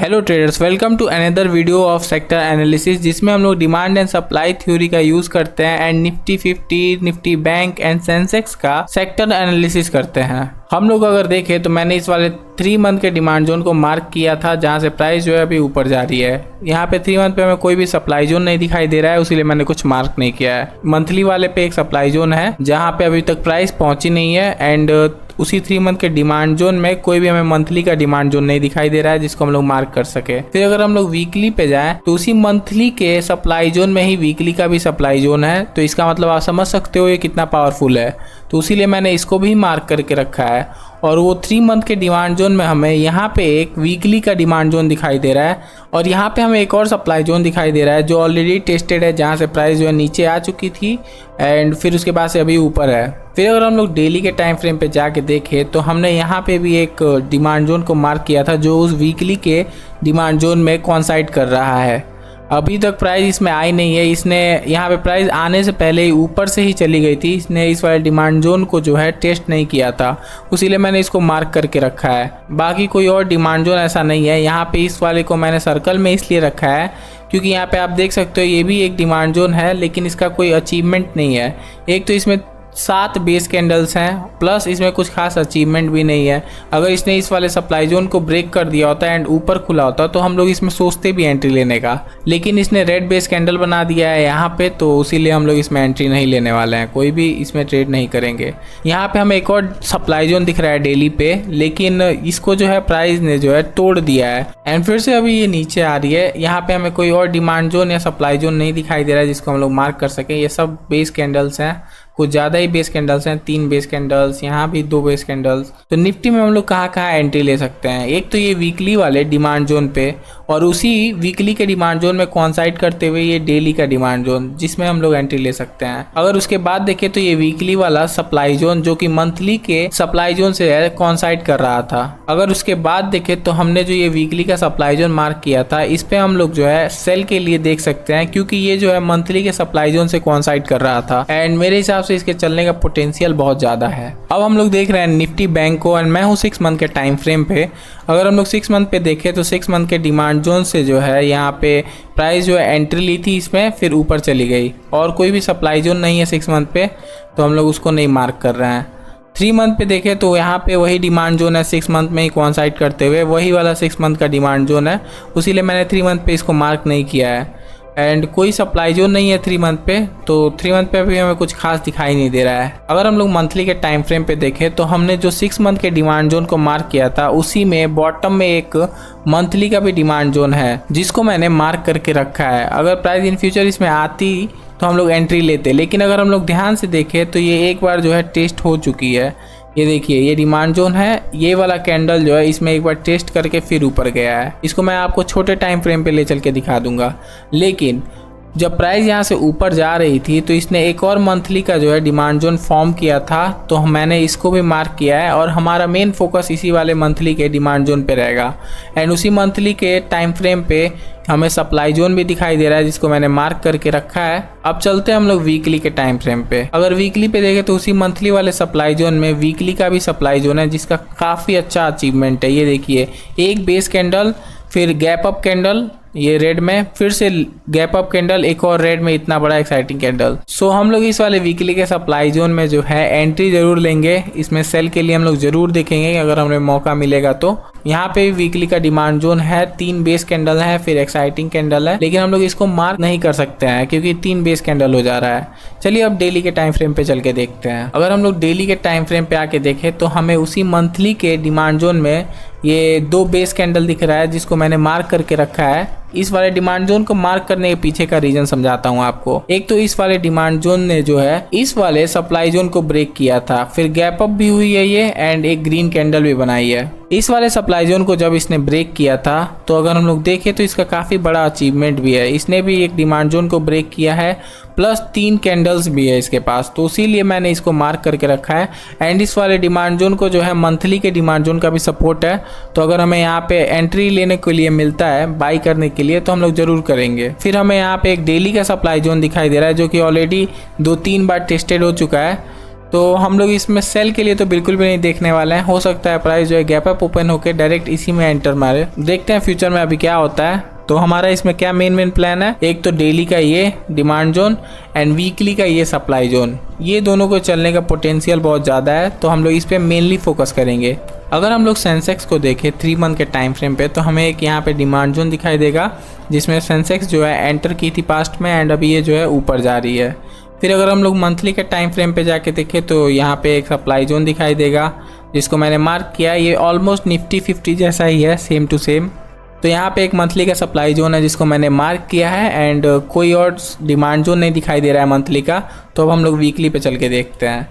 Hello traders, welcome to another video of sector analysis, जिसमें हम लोग डिमांड एंड सप्लाई थ्योरी का use करते हैं and Nifty 50, Nifty bank and Sensex का सेक्टर एनालिसिस करते हैं। हम लोग अगर देखें तो मैंने इस वाले 3 मंथ के डिमांड जोन को मार्क किया था, जहां से प्राइस जो है अभी ऊपर जा रही है। यहाँ पे 3 मंथ पे हमें कोई भी सप्लाई जोन नहीं दिखाई दे रहा है, उसीलिए मैंने कुछ मार्क नहीं किया है। मंथली वाले पे एक सप्लाई जोन है जहाँ पे अभी तक प्राइस पहुंची नहीं है एंड उसी 3 मंथ के डिमांड जोन में कोई भी हमें मंथली का डिमांड जोन नहीं दिखाई दे रहा है जिसको हम लोग मार्क कर सके। फिर अगर हम लोग वीकली पे जाएं तो उसी मंथली के सप्लाई जोन में ही वीकली का भी सप्लाई जोन है, तो इसका मतलब आप समझ सकते हो ये कितना पावरफुल है। तो इसीलिए मैंने इसको भी मार्क करके रखा है। और वो 3 मंथ के डिमांड जोन में हमें यहाँ पे एक वीकली का डिमांड जोन दिखाई दे रहा है और यहाँ पे हमें एक और सप्लाई जोन दिखाई दे रहा है जो ऑलरेडी टेस्टेड है, जहाँ से प्राइस जो है नीचे आ चुकी थी एंड फिर उसके बाद से अभी ऊपर है। फिर अगर हम लोग डेली के टाइम फ्रेम पे जाके देखें तो हमने यहाँ पे भी एक डिमांड जोन को मार्क किया था जो उस वीकली के डिमांड जोन में कोइंसाइड कर रहा है। अभी तक प्राइस इसमें आई नहीं है, इसने यहाँ पे प्राइस आने से पहले ही ऊपर से ही चली गई थी। इसने इस वाले डिमांड जोन को जो है टेस्ट नहीं किया था, उसीलिए मैंने इसको मार्क करके रखा है। बाकी कोई और डिमांड जोन ऐसा नहीं है। यहाँ पे इस वाले को मैंने सर्कल में इसलिए रखा है क्योंकि यहाँ पे आप देख सकते हो ये भी एक डिमांड जोन है, लेकिन इसका कोई अचीवमेंट नहीं है। एक तो इसमें 7 बेस कैंडल्स हैं, प्लस इसमें कुछ खास अचीवमेंट भी नहीं है। अगर इसने इस वाले सप्लाई जोन को ब्रेक कर दिया होता एंड ऊपर खुला होता तो हम लोग इसमें सोचते भी एंट्री लेने का, लेकिन इसने रेड बेस कैंडल बना दिया है यहाँ पे, तो इसीलिए हम लोग इसमें एंट्री नहीं लेने वाले हैं, कोई भी इसमें ट्रेड नहीं करेंगे। यहाँ पे हमें एक और सप्लाई जोन दिख रहा है डेली पे, लेकिन इसको जो है प्राइस ने जो है तोड़ दिया है एंड फिर से अभी ये नीचे आ रही है। यहाँ पे हमें कोई और डिमांड जोन या सप्लाई जोन नहीं दिखाई दे रहा है जिसको हम लोग मार्क कर सकें। ये सब बेस कैंडल्स हैं, कुछ ज़्यादा ही बेस कैंडल्स हैं, 3 बेस कैंडल्स, यहाँ भी 2 बेस कैंडल्स। तो निफ्टी में हम लोग कहाँ कहाँ एंट्री ले सकते हैं? एक तो ये वीकली वाले डिमांड जोन पे और उसी वीकली के डिमांड जोन में कोइंसाइड करते हुए ये डेली का डिमांड जोन, जिसमें हम लोग एंट्री ले सकते हैं। अगर उसके बाद देखें तो ये वीकली वाला सप्लाई जोन जो कि मंथली के सप्लाई जोन से कोइंसाइड कर रहा था। अगर उसके बाद देखें तो हमने जो ये वीकली का सप्लाई जोन मार्क किया था, इस पे हम लोग जो है सेल के लिए देख सकते हैं क्योंकि ये जो है मंथली के सप्लाई जोन से कोइंसाइड कर रहा था एंड मेरे हिसाब से इसके चलने का पोटेंशियल बहुत ज्यादा है। अब हम लोग देख रहे हैं निफ्टी बैंक को एंड मैं हूँ 6 मंथ के टाइम फ्रेम पे। अगर हम लोग 6 मंथ पे देखें तो 6 मंथ के डिमांड जोन से जो है यहाँ पे प्राइस जो है एंट्री ली थी इसमें, फिर ऊपर चली गई और कोई भी सप्लाई जोन नहीं है 6 मंथ पे, तो हम लोग उसको नहीं मार्क कर रहे हैं। 3 मंथ पे देखें तो यहाँ पे वही डिमांड जोन है, 6 मंथ में ही कोइंसाइड करते हुए वही वाला 6 मंथ का डिमांड जोन है, उसीलिए मैंने 3 मंथ पे इसको मार्क नहीं किया है एंड कोई सप्लाई जोन नहीं है 3 मंथ पे, तो 3 मंथ पे भी हमें कुछ खास दिखाई नहीं दे रहा है। अगर हम लोग मंथली के टाइम फ्रेम पे देखें तो हमने जो 6 मंथ के डिमांड जोन को मार्क किया था उसी में बॉटम में एक मंथली का भी डिमांड जोन है जिसको मैंने मार्क करके रखा है। अगर प्राइस इन फ्यूचर इसमें आती तो हम लोग एंट्री लेते, लेकिन अगर हम लोग ध्यान से देखें तो ये एक बार जो है टेस्ट हो चुकी है। ये देखिए ये डिमांड जोन है, ये वाला कैंडल जो है इसमें एक बार टेस्ट करके फिर ऊपर गया है। इसको मैं आपको छोटे टाइम फ्रेम पे ले चल के दिखा दूंगा, लेकिन जब प्राइस यहाँ से ऊपर जा रही थी तो इसने एक और मंथली का जो है डिमांड जोन फॉर्म किया था, तो मैंने इसको भी मार्क किया है और हमारा मेन फोकस इसी वाले मंथली के डिमांड जोन पे रहेगा एंड उसी मंथली के टाइम फ्रेम पे हमें सप्लाई जोन भी दिखाई दे रहा है जिसको मैंने मार्क करके रखा है। अब चलते हैं हम लोग वीकली के टाइम फ्रेम पे। अगर वीकली पे देखें तो उसी मंथली वाले सप्लाई जोन में वीकली का भी सप्लाई जोन है जिसका काफ़ी अच्छा अचीवमेंट है। ये देखिए एक बेस कैंडल, फिर गैप अप कैंडल ये रेड में, फिर से गैप अप कैंडल, एक और रेड में, इतना बड़ा एक्साइटिंग कैंडल। सो हम लोग इस वाले वीकली के सप्लाई जोन में जो है एंट्री जरूर लेंगे। इसमें सेल के लिए हम लोग जरूर देखेंगे अगर हमें मौका मिलेगा तो। यहाँ पे वीकली का डिमांड जोन है, 3 बेस कैंडल है, फिर एक्साइटिंग कैंडल है, लेकिन हम लोग इसको मार्क नहीं कर सकते हैं क्योंकि 3 बेस कैंडल हो जा रहा है। चलिए अब डेली के टाइम फ्रेम पे चल के देखते हैं। अगर हम लोग डेली के टाइम फ्रेम पे आके देखें तो हमें उसी मंथली के डिमांड जोन में ये 2 बेस कैंडल दिख रहा है जिसको मैंने मार्क करके रखा है। इस वाले डिमांड जोन को मार्क करने के पीछे का रीजन समझाता हूँ आपको। एक तो इस वाले डिमांड जोन ने जो है इस वाले सप्लाई जोन को ब्रेक किया था, फिर गैप अप भी हुई है ये एंड एक ग्रीन कैंडल भी बनाई है। इस वाले सप्लाई जोन को जब इसने ब्रेक किया था तो अगर हम लोग देखें तो इसका काफ़ी बड़ा अचीवमेंट भी है। इसने भी एक डिमांड जोन को ब्रेक किया है, प्लस 3 कैंडल्स भी है इसके पास, तो इसीलिए मैंने इसको मार्क करके रखा है एंड इस वाले डिमांड जोन को जो है मंथली के डिमांड जोन का भी सपोर्ट है, तो अगर हमें यहाँ पे एंट्री लेने के लिए मिलता है बाई करने के लिए तो हम लोग जरूर करेंगे। फिर हमें यहाँ पे एक डेली का सप्लाई जोन दिखाई दे रहा है जो कि ऑलरेडी 2-3 बार टेस्टेड हो चुका है, तो हम लोग इसमें सेल के लिए तो बिल्कुल भी नहीं देखने वाले हैं। हो सकता है प्राइस जो है गैप अप ओपन होकर डायरेक्ट इसी में एंटर मारे। देखते हैं फ्यूचर में अभी क्या होता है। तो हमारा इसमें क्या मेन प्लान है, एक तो डेली का ये डिमांड जोन एंड वीकली का ये सप्लाई जोन, ये दोनों को चलने का पोटेंशियल बहुत ज़्यादा है, तो हम लोग इस पर मेनली फोकस करेंगे। अगर हम लोग सेंसेक्स को देखें 3 मंथ के टाइम फ्रेम पे, तो हमें एक यहाँ पे डिमांड जोन दिखाई देगा जिसमें सेंसेक्स जो है एंटर की थी पास्ट में एंड अभी ये जो है ऊपर जा रही है। फिर अगर हम लोग मंथली के टाइम फ्रेम पे जाके देखें तो यहाँ पे एक सप्लाई जोन दिखाई देगा जिसको मैंने मार्क किया। ये ऑलमोस्ट निफ्टी 50 जैसा ही है, सेम टू सेम। तो यहाँ पे एक मंथली का सप्लाई जोन है जिसको मैंने मार्क किया है एंड कोई और डिमांड जोन नहीं दिखाई दे रहा है मंथली का। तो अब हम लोग वीकली पे चल के देखते हैं।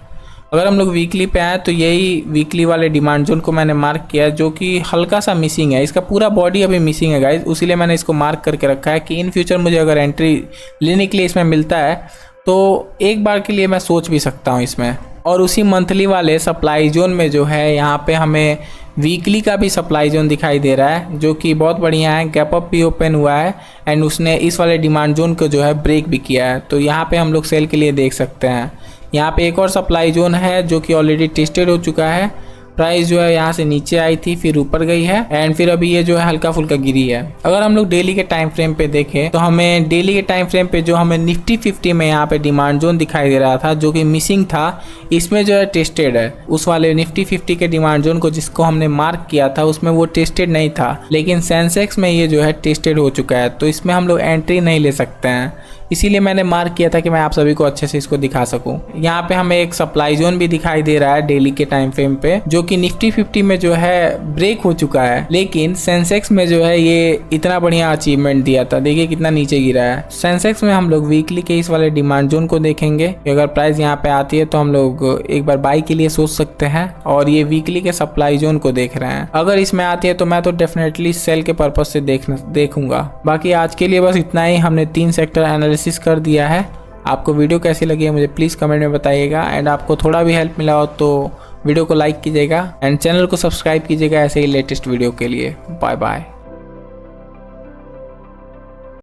अगर हम लोग वीकली पे आए तो यही वीकली वाले डिमांड जोन को मैंने मार्क किया जो कि हल्का सा मिसिंग है, इसका पूरा बॉडी अभी मिसिंग है गाइज, उसीलिए मैंने इसको मार्क करके रखा है कि इन फ्यूचर मुझे अगर एंट्री लेने के लिए इसमें मिलता है तो एक बार के लिए मैं सोच भी सकता हूँ इसमें। और उसी मंथली वाले सप्लाई जोन में जो है यहाँ पे हमें वीकली का भी सप्लाई जोन दिखाई दे रहा है जो कि बहुत बढ़िया है। गैप अप भी ओपन हुआ है एंड उसने इस वाले डिमांड जोन को जो है ब्रेक भी किया है, तो यहाँ पे हम लोग सेल के लिए देख सकते हैं। यहाँ पे एक और सप्लाई जोन है जो कि ऑलरेडी टेस्टेड हो चुका है। प्राइस जो है यहाँ से नीचे आई थी फिर ऊपर गई है एंड फिर अभी ये जो है हल्का फुल्का गिरी है। अगर हम लोग डेली के टाइम फ्रेम पे देखें तो हमें डेली के टाइम फ्रेम पे जो हमें निफ्टी 50 में यहाँ पे डिमांड जोन दिखाई दे रहा था जो कि मिसिंग था, इसमें जो है टेस्टेड है। उस वाले निफ्टी 50 के डिमांड जोन को जिसको हमने मार्क किया था उसमें वो टेस्टेड नहीं था, लेकिन सेंसेक्स में ये जो है टेस्टेड हो चुका है, तो इसमें हम लोग एंट्री नहीं ले सकते हैं। इसीलिए मैंने मार्क किया था कि मैं आप सभी को अच्छे से इसको दिखा सकूं। यहाँ पे हमें एक सप्लाई जोन भी दिखाई दे रहा है डेली के टाइम फ्रेम पे जो कि निफ्टी 50 में जो है ब्रेक हो चुका है, लेकिन सेंसेक्स में जो है ये इतना बढ़िया अचीवमेंट दिया था। देखिए कितना नीचे गिरा है। सेंसेक्स में हम लोग वीकली के इस वाले डिमांड जोन को देखेंगे, अगर प्राइस यहाँ पे आती है तो हम लोग एक बार बाई के लिए सोच सकते हैं। और ये वीकली के सप्लाई जोन को देख रहे हैं, अगर इसमें आती है तो मैं तो डेफिनेटली सेल के पर्पज से देखूंगा। बाकी आज के लिए बस इतना ही, हमने 3 सेक्टर एनालिसिस कर दिया है। आपको वीडियो कैसी लगी है मुझे प्लीज़ कमेंट में बताइएगा एंड आपको थोड़ा भी हेल्प मिला हो तो वीडियो को लाइक कीजिएगा एंड चैनल को सब्सक्राइब कीजिएगा ऐसे ही लेटेस्ट वीडियो के लिए। Bye bye.